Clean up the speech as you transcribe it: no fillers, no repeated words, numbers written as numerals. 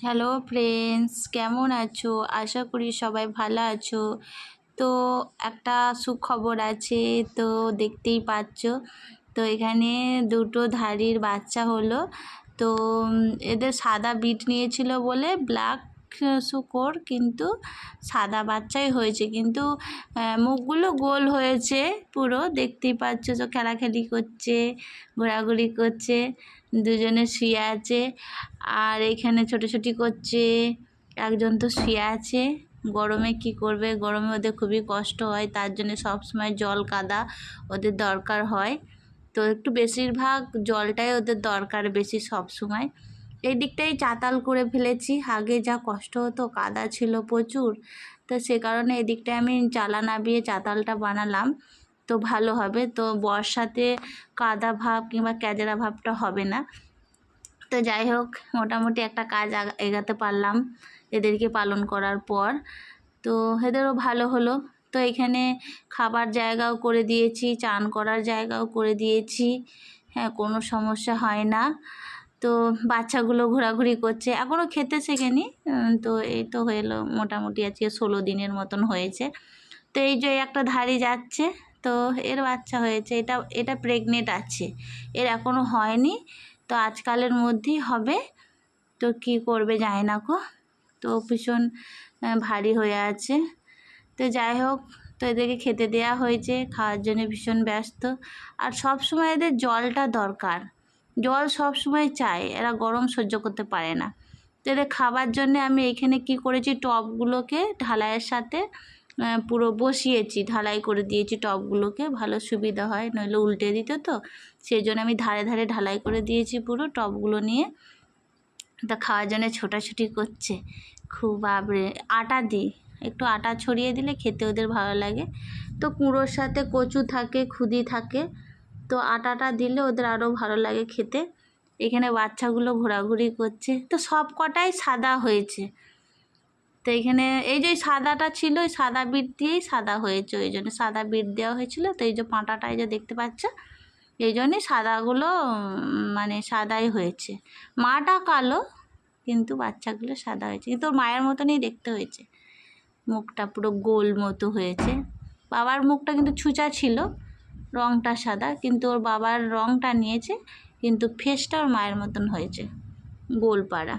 Hello friends, কেমন আছো? আশা করি সবাই ভালো আছো। তো একটা সুখবর আছে, তো দেখতেই পাচ্ছ। তো এখানে দুটো ধাড়ির বাচ্চা হলো। তো এদের সাদা বিট নিয়েছিল বলে ব্ল্যাক শুকর, কিন্তু সাদা বাচ্চাই হয়েছে, কিন্তু মুখগুলো গোল হয়েছে পুরো, দেখতেই পাচ্ছ। তো খেলাখেলি করছে, ঘোরাঘুরি করছে, দুজনে শুয়ে আছে। আর এখানে ছোটাছুটি করছে, একজন তো শুয়ে আছে। গরমে কি করবে, গরমে ওদের খুবই কষ্ট হয়, তার জন্য সবসময় জল কাদা ওদের দরকার হয়। তো একটু বেশিরভাগ জলটাই ওদের দরকার বেশি সব সময়। এই দিকটাই চাতাল করে ফেলেছি, আগে যা কষ্ট হতো, কাদা ছিল প্রচুর, তো সে কারণে এদিকটায় আমি চালা নামিয়ে চাতালটা বানালাম। তো ভালো হবে, তো বর্ষাতে কাদা ভাব কিংবা ক্যাজরা ভাবটা হবে না। তো যাই হোক, মোটামুটি একটা কাজ এগাতে পারলাম এদেরকে পালন করার পর। তো এদেরও ভালো হলো। তো এখানে খাবার জায়গাও করে দিয়েছি, চান করার জায়গাও করে দিয়েছি। হ্যাঁ, কোনো সমস্যা হয় না। তো বাচ্চাগুলো ঘোরাঘুরি করছে, এখনও খেতে শেখেনি। তো এই তো হলো মোটামুটি আজকে 16 দিনের মতন হয়েছে। তো এই যে একটা ধাড়ি যাচ্ছে, তো এর বাচ্চা হয়েছে, এটা এটা প্রেগনেন্ট আছে, এর এখনও হয়নি। তো আজকালের মধ্যেই হবে। তো কি করবে জানি না গো, তো ভীষণ ভারী হয়ে আছে। তো যাই হোক, তো এদেরকে খেতে দেওয়া হয়েছে, খাওয়ার জন্য ভীষণ ব্যস্ত। আর সব সময় এদের জলটা দরকার, জল সব সময় চায়, এরা গরম সহ্য করতে পারে না। তো এদের খাবার জন্যে আমি এখানে কি করেছি, টবগুলোকে ঢালাইয়ের সাথে পুরো বসিয়েছি, ঢালাই করে দিয়েছি টবগুলোকে, ভালো সুবিধা হয়, নইলে উল্টে দিত। তো সেই জন্য আমি ধারে ধারে ঢালাই করে দিয়েছি পুরো টবগুলো নিয়ে। তো খাওয়ার জন্য ছোটাছুটি করছে খুব। বাবরে, আটা দিই, একটু আটা ছড়িয়ে দিলে খেতে ওদের ভালো লাগে। তো কুঁড়োর সাথে কচু থাকে, খুদি থাকে, তো আটাটা দিলে ওদের আরও ভালো লাগে খেতে। এখানে বাচ্চাগুলো ঘোরাঘুরি করছে, তো সব কটাই সাদা হয়েছে। তো এখানে এই যে সাদাটা ছিল, ওই সাদা বিট দিয়েই সাদা হয়েছে, ওই জন্য সাদা বিট দেওয়া হয়েছিল। তো এই যে পাঁটাটা এই যে দেখতে পাচ্ছ, এই জন্যই সাদাগুলো মানে সাদাই হয়েছে। মাটা কালো, কিন্তু বাচ্চাগুলো সাদা হয়েছে, কিন্তু ওর মায়ের মতনই দেখতে হয়েছে। মুখটা পুরো গোল মতো হয়েছে। বাবার মুখটা কিন্তু ছুঁচা ছিল, রঙটা সাদা, কিন্তু ওর বাবার রঙটা নিয়েছে, কিন্তু ফেসটা ওর মায়ের মতন হয়েছে, গোল পাড়া।